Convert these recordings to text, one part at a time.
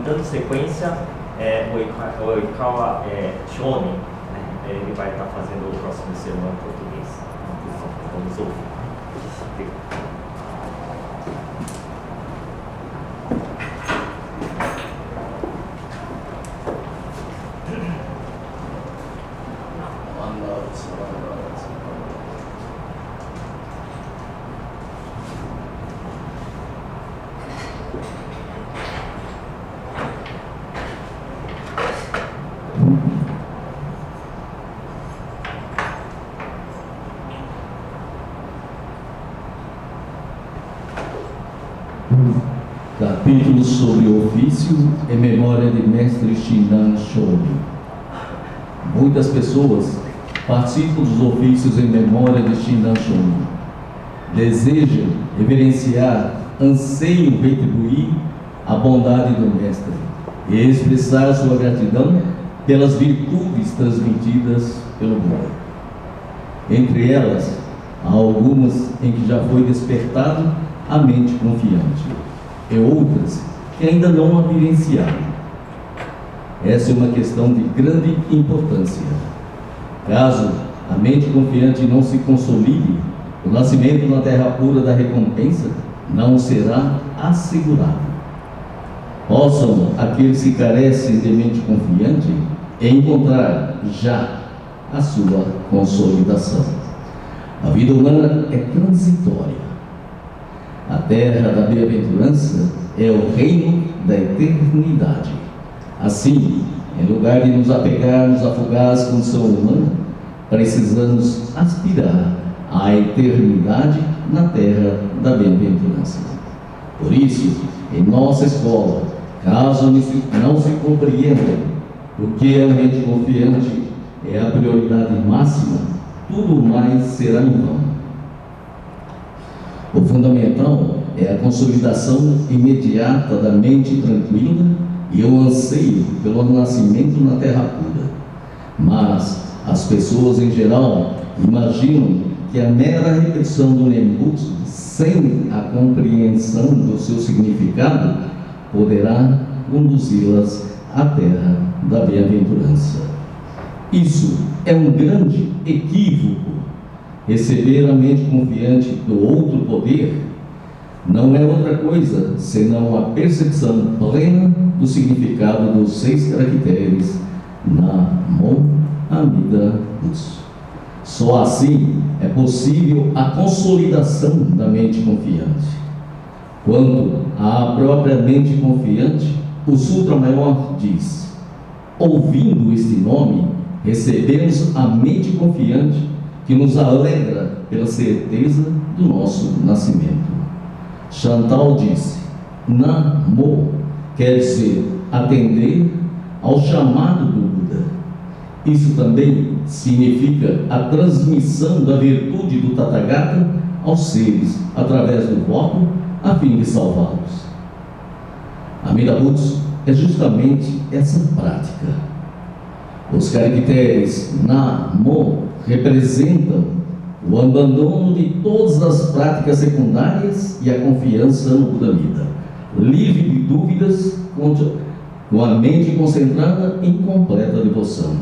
dando sequência, o Oikawa Shonin, né? Ele vai estar fazendo o próximo sermão em português. Então, vamos ouvir. Capítulo sobre o ofício em memória de mestre Shinran Shonin. Muitas pessoas participam dos ofícios em memória de Shinran Shonin. Desejam reverenciar, anseiam retribuir a bondade do mestre e expressar sua gratidão pelas virtudes transmitidas pelo Buda. Entre elas, há algumas em que já foi despertado a mente confiante, e outras que ainda não a vivenciaram. Essa é uma questão de grande importância. Caso a mente confiante não se consolide, o nascimento na terra pura da recompensa não será assegurado. Possam aqueles que carecem de mente confiante encontrar já a sua consolidação. A vida humana é transitória. A terra da bem-aventurança é o reino da eternidade. Assim, em lugar de nos apegarmos à fugaz condição humana, precisamos aspirar à eternidade na terra da bem-aventurança. Por isso, em nossa escola, caso não se compreenda o que é a mente confiante é a prioridade máxima, tudo mais será em vão. O fundamental é a consolidação imediata da mente tranquila e o anseio pelo nascimento na terra pura. Mas as pessoas em geral imaginam que a mera repetição do Nembutsu, sem a compreensão do seu significado, poderá conduzi-las à terra da bem-aventurança. Isso é um grande equívoco. Receber a mente confiante do outro poder não é outra coisa senão a percepção plena do significado dos 6 caracteres Namo Amida Butsu. Só assim é possível a consolidação da mente confiante. Quanto à própria mente confiante, o Sutra Maior diz: ouvindo este nome, recebemos a mente confiante que nos alegra pela certeza do nosso nascimento. Chantal disse: Namo quer dizer atender ao chamado do Buda. Isso também significa a transmissão da virtude do Tathagata aos seres através do voto a fim de salvá-los. Amida Butsu é justamente essa prática. Os caracteres Namo representam o abandono de todas as práticas secundárias e a confiança no Buda Vida, livre de dúvidas, com a mente concentrada em completa devoção.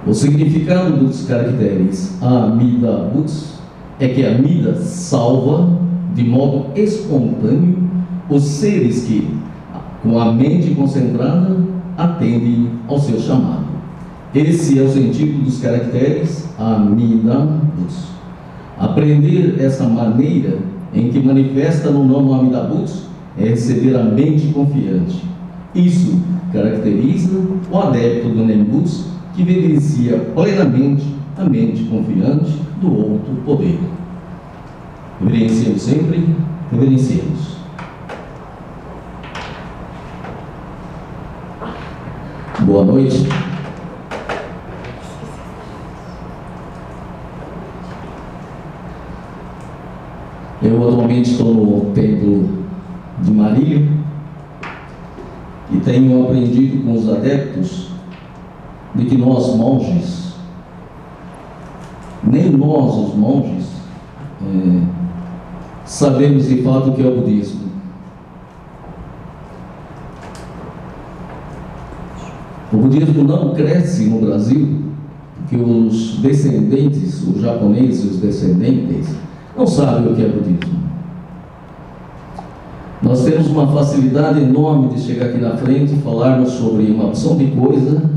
O significado dos caracteres Amida Butsu é que a Amida salva de modo espontâneo os seres que, com a mente concentrada, atendem ao seu chamado. Esse é o sentido dos caracteres Amida Butsu. Aprender essa maneira em que manifesta no nome Amida Butsu é receber a mente confiante. Isso caracteriza o adepto do Nembutsu, que vivencia plenamente a mente confiante do outro poder. Reverenciamos sempre, reverenciamos. Boa noite. Eu atualmente estou no templo de Marília e tenho aprendido com os adeptos de que nós monges, nem nós os monges, sabemos de fato o que é o budismo. O budismo não cresce no Brasil porque os descendentes, os japoneses, os descendentes, não sabem o que é budismo. Nós temos uma facilidade enorme de chegar aqui na frente e falarmos sobre uma opção de coisa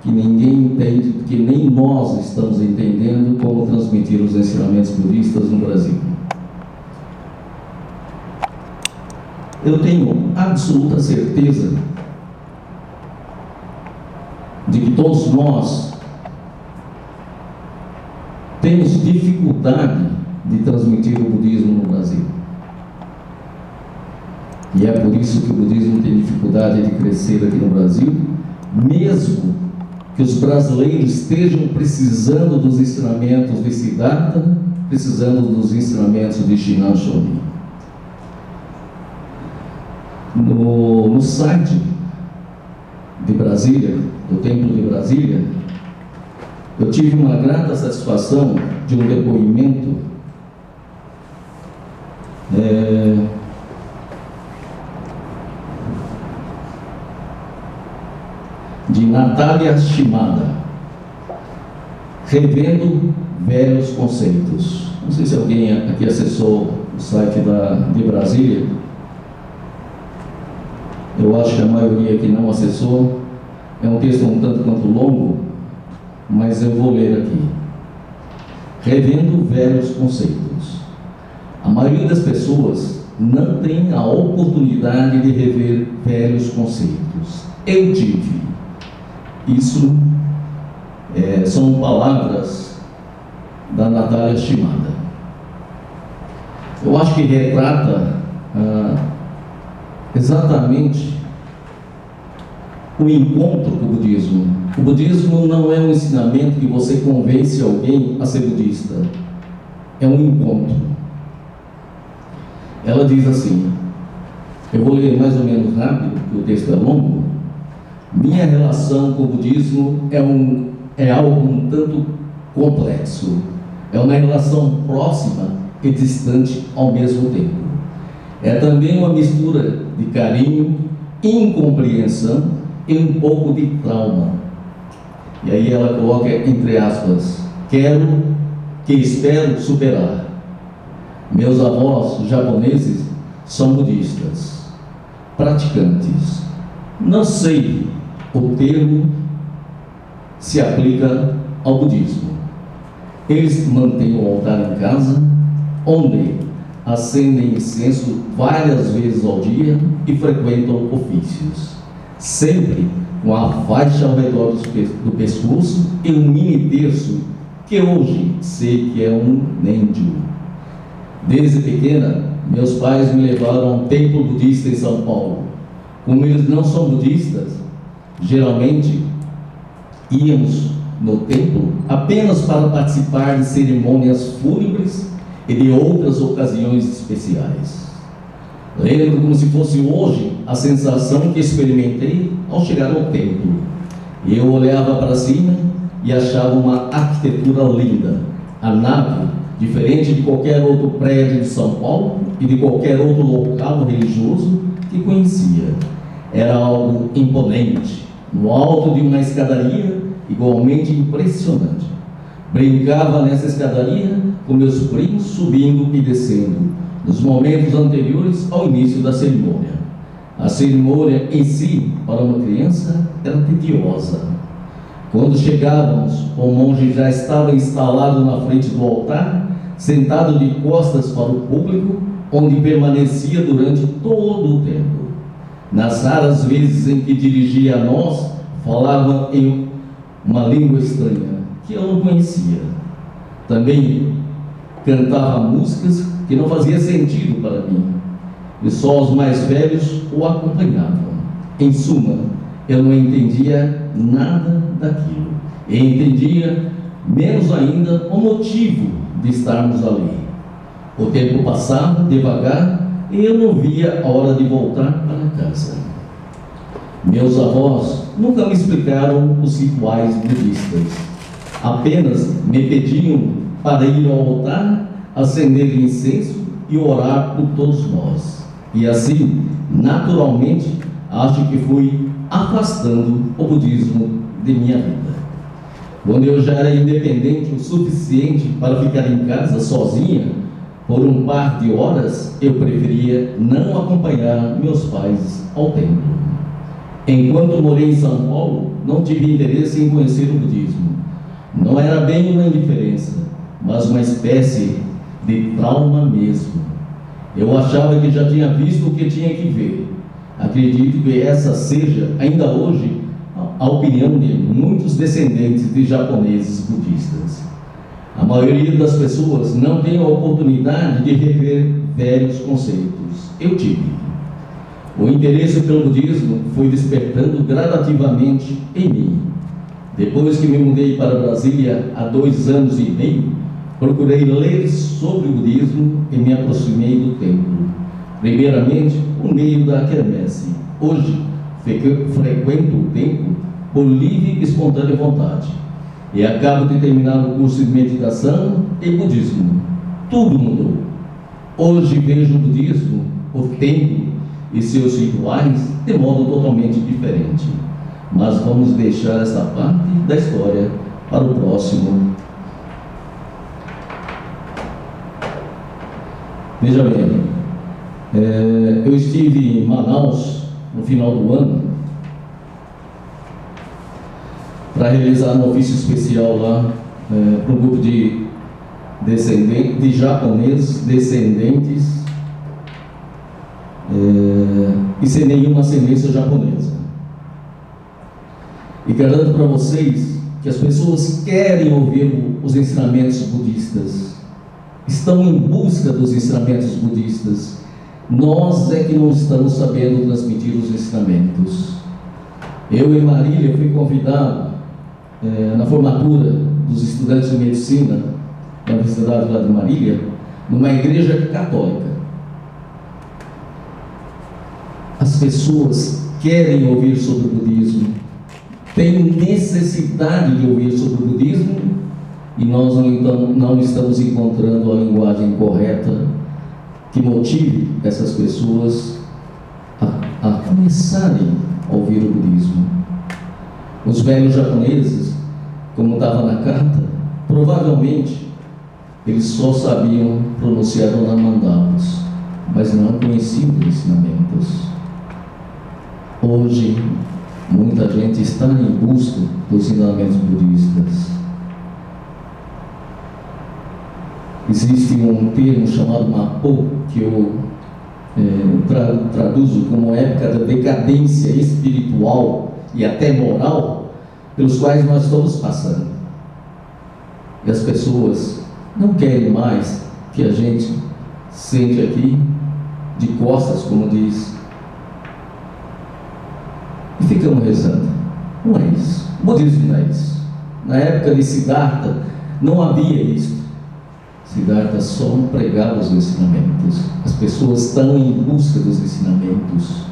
que ninguém entende, que nem nós estamos entendendo como transmitir os ensinamentos budistas no Brasil. Eu tenho absoluta certeza de que todos nós temos dificuldade de transmitir o budismo no Brasil. E é por isso que o budismo tem dificuldade de crescer aqui no Brasil, mesmo que os brasileiros estejam precisando dos ensinamentos de Siddhartha, precisando dos ensinamentos de Shinran Shonin. No site de Brasília, do Templo de Brasília, eu tive uma grata satisfação de um depoimento de Natália Shimada, revendo velhos conceitos. Não sei se alguém aqui acessou o site de Brasília. Eu acho que a maioria aqui não acessou. É um texto um tanto quanto longo, mas eu vou ler aqui. Revendo velhos conceitos. A maioria das pessoas não tem a oportunidade de rever velhos conceitos. Eu tive. Isso são palavras da Natália Shimada. Eu acho que retrata exatamente o encontro com o budismo. O budismo não é um ensinamento que você convence alguém a ser budista. É um encontro. Ela diz assim, eu vou ler mais ou menos rápido, porque o texto é longo. Minha relação com o budismo é algo um tanto complexo. É uma relação próxima e distante ao mesmo tempo. É também uma mistura de carinho, incompreensão e um pouco de trauma. E aí ela coloca entre aspas, quero que espero superar. Meus avós japoneses são budistas, praticantes. Não sei o termo se aplica ao budismo. Eles mantêm o altar em casa, onde acendem incenso várias vezes ao dia e frequentam ofícios, sempre com a faixa ao redor do pescoço e um mini terço, que hoje sei que é um nenju. Desde pequena, meus pais me levaram a um templo budista em São Paulo. Como eles não são budistas, geralmente íamos no templo apenas para participar de cerimônias fúnebres e de outras ocasiões especiais. Lembro como se fosse hoje a sensação que experimentei ao chegar ao templo. Eu olhava para cima e achava uma arquitetura linda. A nave, diferente de qualquer outro prédio de São Paulo e de qualquer outro local religioso que conhecia. Era algo imponente, no alto de uma escadaria igualmente impressionante. Brincava nessa escadaria com meus primos subindo e descendo, nos momentos anteriores ao início da cerimônia. A cerimônia em si, para uma criança, era tediosa. Quando chegávamos, o monge já estava instalado na frente do altar, sentado de costas para o público, onde permanecia durante todo o tempo. Nas raras vezes em que dirigia a nós, falava em uma língua estranha, que eu não conhecia. Também cantava músicas que não fazia sentido para mim, e só os mais velhos o acompanhavam. Em suma, eu não entendia nada daquilo, e entendia menos ainda o motivo de estarmos ali. O tempo passava devagar e eu não via a hora de voltar para casa. Meus avós nunca me explicaram os rituais budistas, apenas me pediam para ir ao altar, acender incenso e orar por todos nós. E assim, naturalmente, acho que fui afastando o budismo de minha vida. Quando eu já era independente o suficiente para ficar em casa sozinha por um par de horas, eu preferia não acompanhar meus pais ao templo. Enquanto morei em São Paulo, não tive interesse em conhecer o budismo. Não era bem uma indiferença, mas uma espécie de trauma mesmo. Eu achava que já tinha visto o que tinha que ver. Acredito que essa seja, ainda hoje, a opinião de muitos descendentes de japoneses budistas. A maioria das pessoas não tem a oportunidade de rever velhos conceitos. Eu tive. O interesse pelo budismo foi despertando gradativamente em mim. Depois que me mudei para Brasília há 2 anos e meio, procurei ler sobre o budismo e me aproximei do templo. Primeiramente, por meio da quermesse. Hoje, frequento o templo por livre e espontânea vontade. E acabo de terminar o curso de meditação e budismo. Tudo mudou. Hoje vejo o budismo, o templo e seus rituais de modo totalmente diferente. Mas vamos deixar essa parte da história para o próximo. Veja bem, eu estive em Manaus no final do ano para realizar um ofício especial lá para um grupo de japoneses descendentes e sem nenhuma ascendência japonesa. E garanto para vocês que as pessoas querem ouvir os ensinamentos budistas, estão em busca dos ensinamentos budistas. Nós é que não estamos sabendo transmitir os ensinamentos. Eu, em Marília, fui convidado na formatura dos estudantes de medicina da Universidade lá de Marília, numa igreja católica. As pessoas querem ouvir sobre o budismo, têm necessidade de ouvir sobre o budismo, e nós não estamos encontrando a linguagem correta que motive essas pessoas a começarem a ouvir o budismo. Os velhos japoneses, como estava na carta, provavelmente eles só sabiam pronunciar ornamentais, mas não conheciam os ensinamentos. Hoje, muita gente está em busca dos ensinamentos budistas. Existe um termo chamado Mapo, que eu traduzo como época da decadência espiritual e até moral, pelos quais nós estamos passando. E as pessoas não querem mais que a gente sente aqui de costas, como diz, e ficamos rezando. Não é isso. O budismo não é isso. Na época de Siddhartha não havia isso. Siddhartha só pregava os ensinamentos. As pessoas estão em busca dos ensinamentos.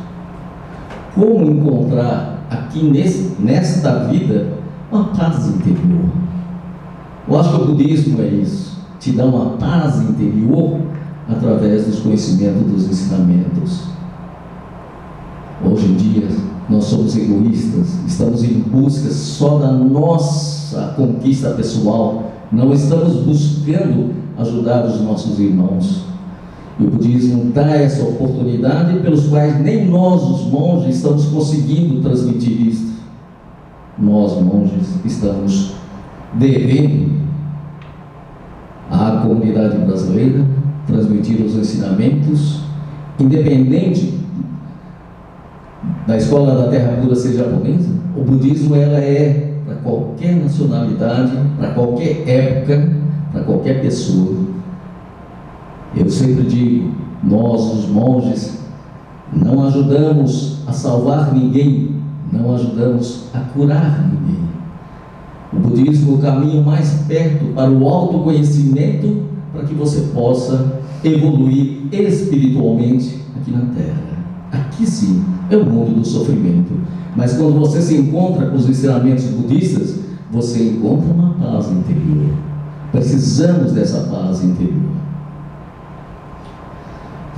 Como encontrar aqui nesta vida uma paz interior? Eu acho que o budismo é isso. Te dá uma paz interior através dos conhecimentos dos ensinamentos. Hoje em dia nós somos egoístas, estamos em busca só da nossa conquista pessoal, não estamos buscando ajudar os nossos irmãos. E o budismo dá essa oportunidade, pelos quais nem nós, os monges, estamos conseguindo transmitir isto. Nós, monges, estamos devendo à comunidade brasileira transmitir os ensinamentos, independente da escola da terra pura ser japonesa. O budismo ela é para qualquer nacionalidade, para qualquer época, para qualquer pessoa. Eu sempre digo, nós os monges não ajudamos a salvar ninguém, não ajudamos a curar ninguém. O budismo é o caminho mais perto para o autoconhecimento, para que você possa evoluir espiritualmente aqui na Terra. Aqui sim é o mundo do sofrimento, mas quando você se encontra com os ensinamentos budistas, você encontra uma paz interior. Precisamos dessa paz interior.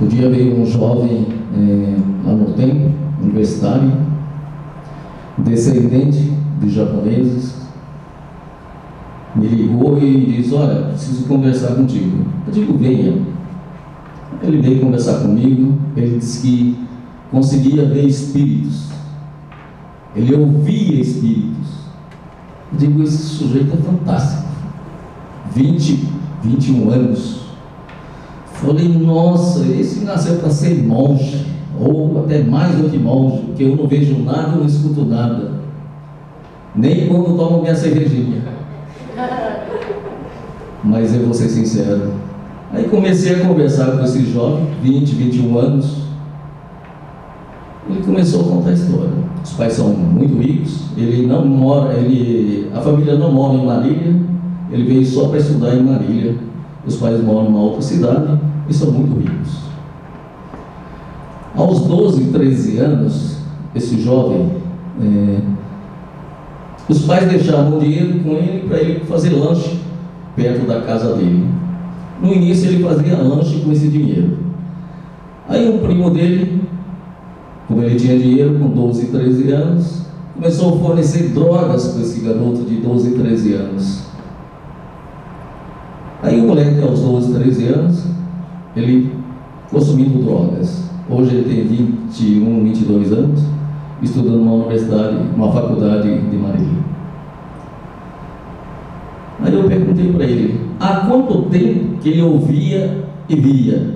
Um dia veio um jovem lá no templo, universitário, descendente de japoneses, me ligou e disse: olha, preciso conversar contigo. Eu digo: venha. Ele veio conversar comigo. Ele disse que conseguia ver espíritos, ele ouvia espíritos. Eu digo: esse sujeito é fantástico. 21 anos. Falei: nossa, esse nasceu para ser monge, ou até mais do que monge, porque eu não vejo nada, eu não escuto nada, nem quando tomo minha cervejinha. Mas eu vou ser sincero. Aí comecei a conversar com esse jovem, 21 anos. Ele começou a contar a história. Os pais são muito ricos, ele não mora, a família não mora em Marília, ele veio só para estudar em Marília. Os pais moram numa outra cidade e são muito ricos. Aos 12, 13 anos, esse jovem, os pais deixavam dinheiro com ele para ele fazer lanche perto da casa dele. No início ele fazia lanche com esse dinheiro. Aí um primo dele, como ele tinha dinheiro com 12, 13 anos, começou a fornecer drogas para esse garoto de 12, 13 anos. Aí o moleque, aos 12, 13 anos, ele consumindo drogas. Hoje ele tem 21, 22 anos, estudando numa universidade, numa faculdade de Marília. Aí eu perguntei para ele: há quanto tempo que ele ouvia e via?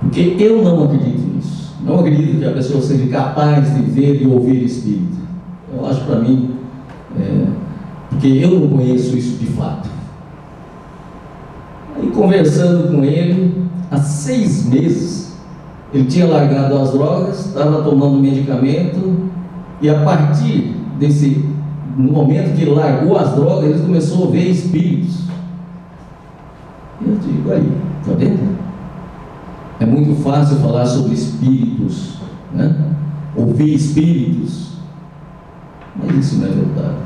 Porque eu não acredito nisso. Não acredito que a pessoa seja capaz de ver e ouvir espírito. Eu acho, para mim, porque eu não conheço isso de fato. Aí, conversando com ele, há 6 meses, ele tinha largado as drogas, estava tomando medicamento, e a partir no momento que ele largou as drogas, ele começou a ver espíritos. E eu digo: aí, está vendo? É muito fácil falar sobre espíritos, né? Ouvir espíritos, mas isso não é verdade.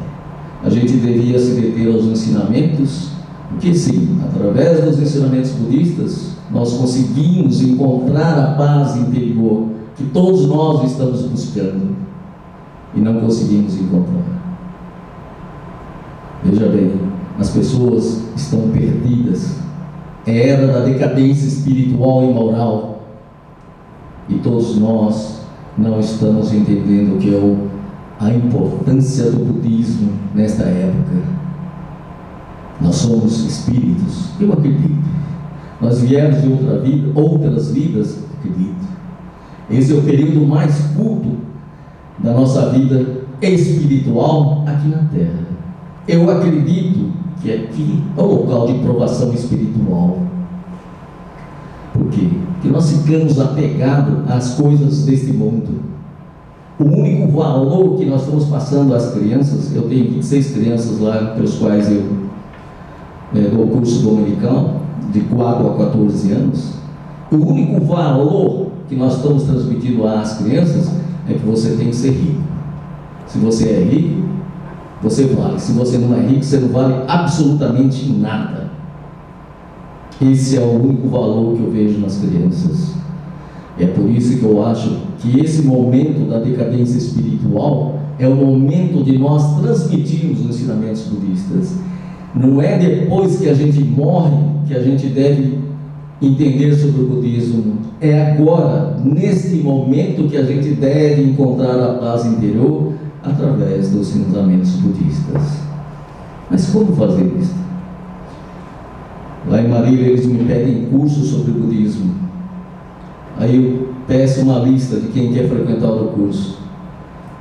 A gente devia se deter aos ensinamentos, porque sim, através dos ensinamentos budistas, nós conseguimos encontrar a paz interior que todos nós estamos buscando e não conseguimos encontrar. Veja bem, as pessoas estão perdidas. É era da decadência espiritual e moral, e todos nós não estamos entendendo o que é a importância do budismo nesta época. Nós somos espíritos, eu acredito. Nós viemos de outras vidas, acredito. Esse é o período mais curto da nossa vida espiritual aqui na Terra. Eu acredito que aqui é o local de provação espiritual. Por quê? Porque nós ficamos apegados às coisas deste mundo. O único valor que nós estamos passando às crianças, eu tenho 26 crianças lá, pelos quais eu dou curso dominical, de 4 a 14 anos. O único valor que nós estamos transmitindo às crianças é que você tem que ser rico. Se você é rico, você vale. Se você não é rico, você não vale absolutamente nada. Esse é o único valor que eu vejo nas crianças. É por isso que eu acho que esse momento da decadência espiritual é o momento de nós transmitirmos os ensinamentos budistas. Não é depois que a gente morre que a gente deve entender sobre o budismo. É agora, neste momento, que a gente deve encontrar a paz interior através dos ensinamentos budistas. Mas como fazer isso? Lá em Marília eles me pedem curso sobre o budismo. Aí eu peço uma lista de quem quer frequentar o curso.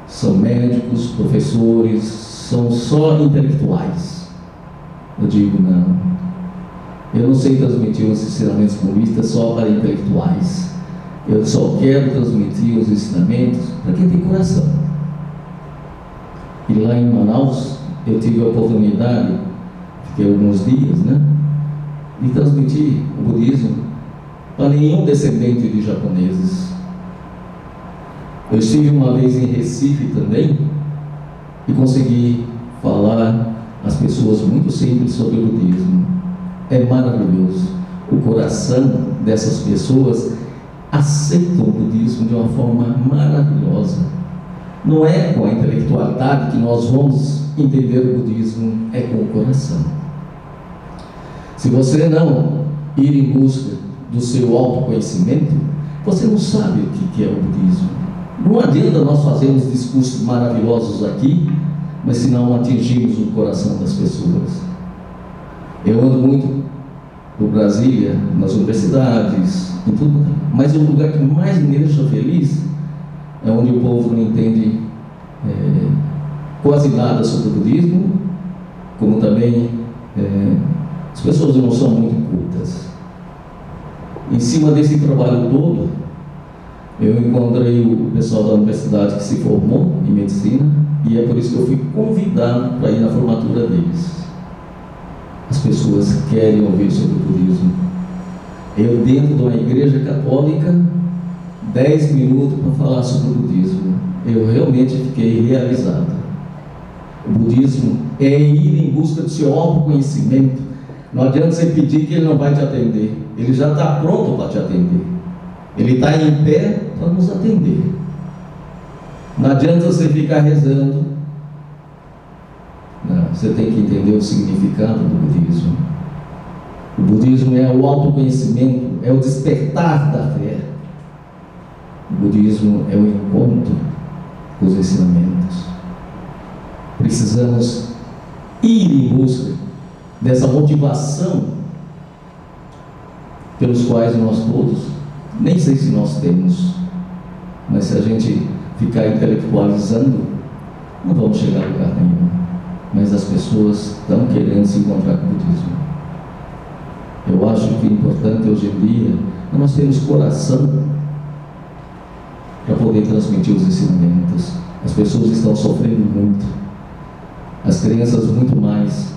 São médicos, professores, são só intelectuais. Eu digo: não, eu não sei transmitir os ensinamentos budistas só para intelectuais. Eu só quero transmitir os ensinamentos para quem tem coração. E lá em Manaus eu tive a oportunidade, fiquei alguns dias, de transmitir o budismo para nenhum descendente de japoneses. Eu estive uma vez em Recife também e consegui falar às pessoas muito simples sobre o budismo. É maravilhoso. O coração dessas pessoas aceitam o budismo de uma forma maravilhosa. Não é com a intelectualidade que nós vamos entender o budismo, é com o coração. Se você não ir em busca do seu autoconhecimento, você não sabe o que é o budismo. Não adianta nós fazermos discursos maravilhosos aqui, mas se não atingirmos o coração das pessoas. Eu ando muito por Brasília, nas universidades, em tudo, mas o lugar que mais me deixa feliz é onde o povo não entende quase nada sobre o budismo, como também as pessoas não são muito cultas. Em cima desse trabalho todo, eu encontrei o pessoal da universidade que se formou em medicina, e é por isso que eu fui convidado para ir na formatura deles. As pessoas querem ouvir sobre o budismo. Eu, dentro de uma igreja católica, 10 minutos para falar sobre o budismo. Eu realmente fiquei realizado. O budismo é ir em busca do seu autoconhecimento. Não adianta você pedir que ele não vai te atender. Ele já está pronto para te atender. Ele está em pé para nos atender. Não adianta você ficar rezando. Não, você tem que entender o significado do budismo. O budismo é o autoconhecimento, é o despertar da fé. O budismo é o encontro com os ensinamentos. Precisamos ir em busca dessa motivação pelos quais nós todos, nem sei se nós temos, mas se a gente ficar intelectualizando, não vamos chegar a lugar nenhum. Mas as pessoas estão querendo se encontrar com o budismo. Eu acho que o importante hoje em dia é nós termos coração para poder transmitir os ensinamentos. As pessoas estão sofrendo muito, as crianças muito mais,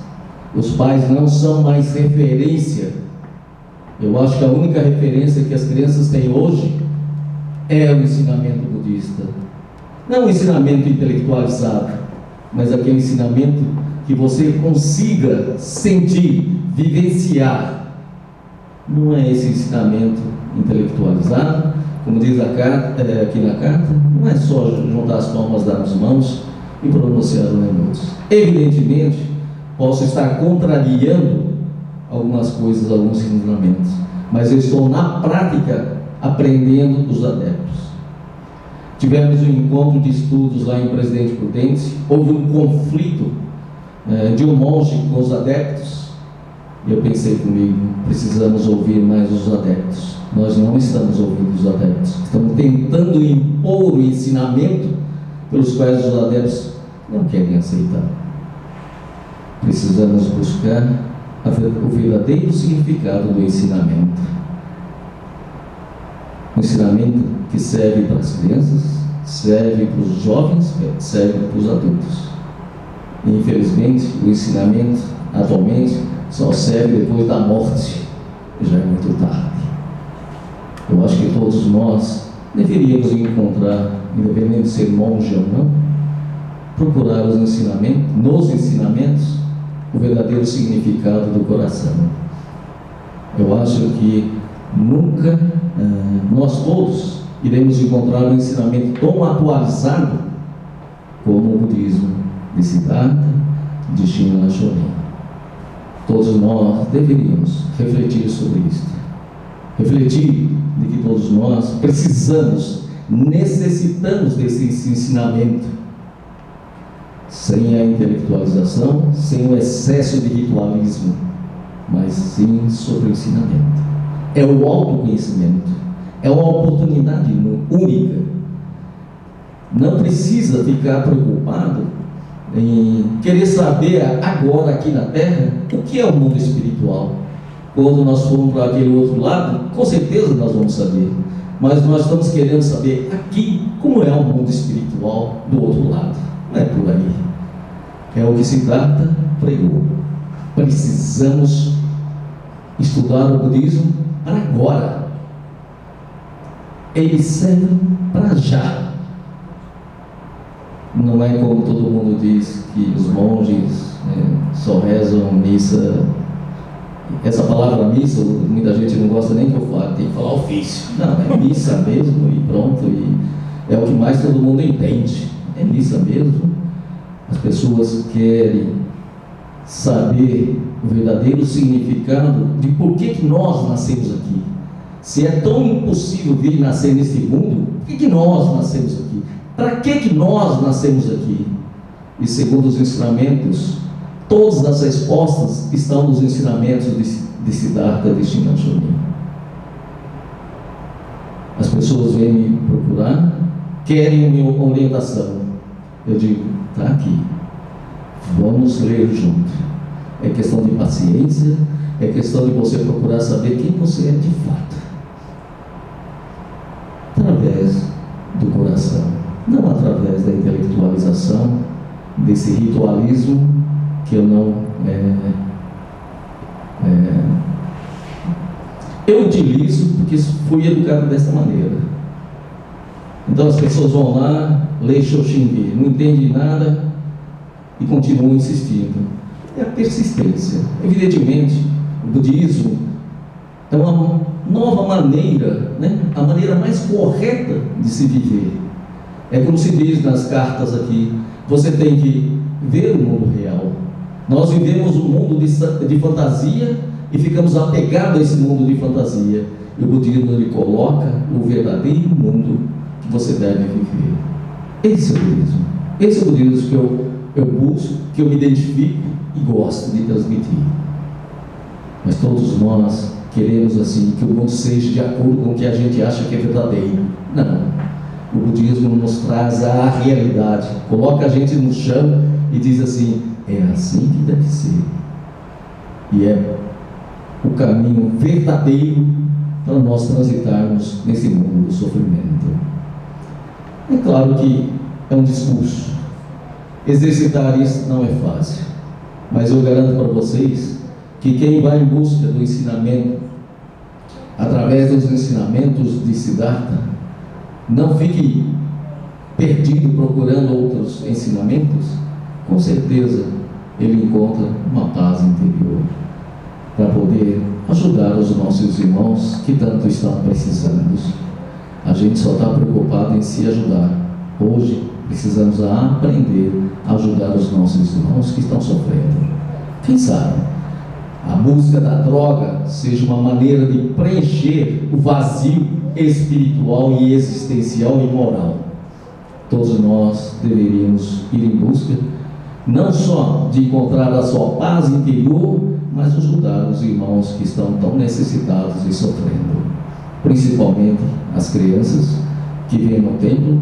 os pais não são mais referência. Eu acho que a única referência que as crianças têm hoje é o ensinamento budista. Não o ensinamento intelectualizado, mas aquele ensinamento que você consiga sentir, vivenciar. Não é esse ensinamento intelectualizado, como diz aqui na carta, não é só juntar as palmas, dar as mãos e pronunciar o Nemotes. Evidentemente, posso estar contrariando algumas coisas, alguns ensinamentos, mas eu estou na prática aprendendo dos adeptos. Tivemos um encontro de estudos lá em Presidente Prudente, houve um conflito de um monge com os adeptos, e eu pensei comigo, precisamos ouvir mais os adeptos. Nós não estamos ouvindo os adeptos, estamos tentando impor o ensinamento pelos quais os adeptos não querem aceitar. Precisamos buscar o verdadeiro significado do ensinamento. Um ensinamento que serve para as crianças, serve para os jovens, serve para os adultos. E, infelizmente, o ensinamento atualmente só serve depois da morte, e já é muito tarde. Eu acho que todos nós deveríamos encontrar, independente de ser monge ou não, procurar nos ensinamentos, o verdadeiro significado do coração. Eu acho que nunca nós todos iremos encontrar um ensinamento tão atualizado como o budismo de Siddhartha, de Shinran Chorin. Todos nós deveríamos refletir sobre isso. Refletir de que todos nós necessitamos desse ensinamento, sem a intelectualização, sem o excesso de ritualismo, mas sim sobre o ensinamento. É o autoconhecimento, é uma oportunidade única. Não precisa ficar preocupado em querer saber agora aqui na Terra o que é o mundo espiritual. Quando nós formos para aquele outro lado, com certeza nós vamos saber, mas nós estamos querendo saber aqui como é o mundo espiritual do outro lado. Não é por aí. É o que Siddhartha pregou. Precisamos estudar o budismo para agora. Ele serve para já. Não é como todo mundo diz que os monges só rezam missa Essa palavra missa, muita gente não gosta nem que eu fale, tem que falar ofício. Não, é missa mesmo e pronto. E é o que mais todo mundo entende. É missa mesmo. As pessoas querem saber o verdadeiro significado de por que nós nascemos aqui. Se é tão impossível vir nascer neste mundo, por que nós nascemos aqui? Para que nós nascemos aqui? E segundo os ensinamentos, todas as respostas estão nos ensinamentos de Siddhartha Krishnamurti. As pessoas vêm me procurar, querem uma orientação. Eu digo, está aqui, vamos ler junto. É questão de paciência, é questão de você procurar saber quem você é de fato, através do coração, não através da intelectualização, desse ritualismo que eu não eu utilizo porque fui educado dessa maneira. Então as pessoas vão lá, lê Shoshingi, não entendem nada e continuam insistindo. É a persistência. Evidentemente, o budismo é uma nova maneira, né? A maneira mais correta de se viver. É como se diz nas cartas aqui, você tem que ver o mundo real. Nós vivemos um mundo de fantasia e ficamos apegados a esse mundo de fantasia. E o budismo ele coloca o verdadeiro mundo que você deve viver. Esse é o budismo. Esse é o budismo que eu busco, que eu me identifico e gosto de transmitir. Mas todos nós queremos assim que o mundo seja de acordo com o que a gente acha que é verdadeiro. Não. O budismo nos traz a realidade, coloca a gente no chão e diz assim, é assim que deve ser. E é o caminho verdadeiro para nós transitarmos nesse mundo do sofrimento. É claro que é um discurso. Exercitar isso não é fácil. Mas eu garanto para vocês que quem vai em busca do ensinamento, através dos ensinamentos de Siddhartha, não fique perdido procurando outros ensinamentos, com certeza ele encontra uma paz interior para poder ajudar os nossos irmãos que tanto estão precisando. A gente só está preocupado em se ajudar. Hoje precisamos aprender a ajudar os nossos irmãos que estão sofrendo. Quem sabe a busca da droga seja uma maneira de preencher o vazio espiritual e existencial e moral. Todos nós deveríamos ir em busca não só de encontrar a sua paz interior, mas ajudar os irmãos que estão tão necessitados e sofrendo, principalmente as crianças que vêm no templo,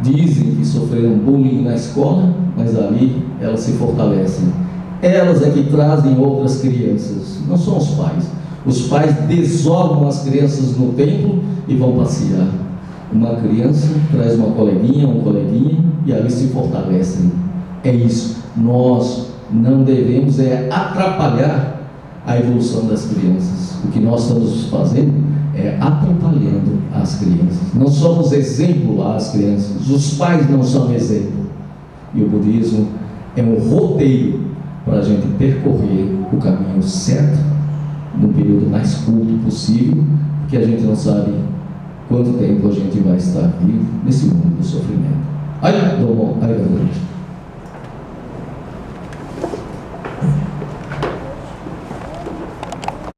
dizem que sofreram bullying na escola, mas ali elas se fortalecem. Elas é que trazem outras crianças, não são os pais. Os pais desovam as crianças no templo e vão passear. Uma criança traz uma coleguinha, um coleguinha, e ali se fortalecem. É isso. Nós não devemos atrapalhar a evolução das crianças. O que nós estamos fazendo é atrapalhando as crianças. Não somos exemplo às crianças. Os pais não são exemplo. E o budismo é um roteiro para a gente percorrer o caminho certo no período mais curto possível, porque a gente não sabe quanto tempo a gente vai estar vivo nesse mundo do sofrimento. Aí, do bom, aí,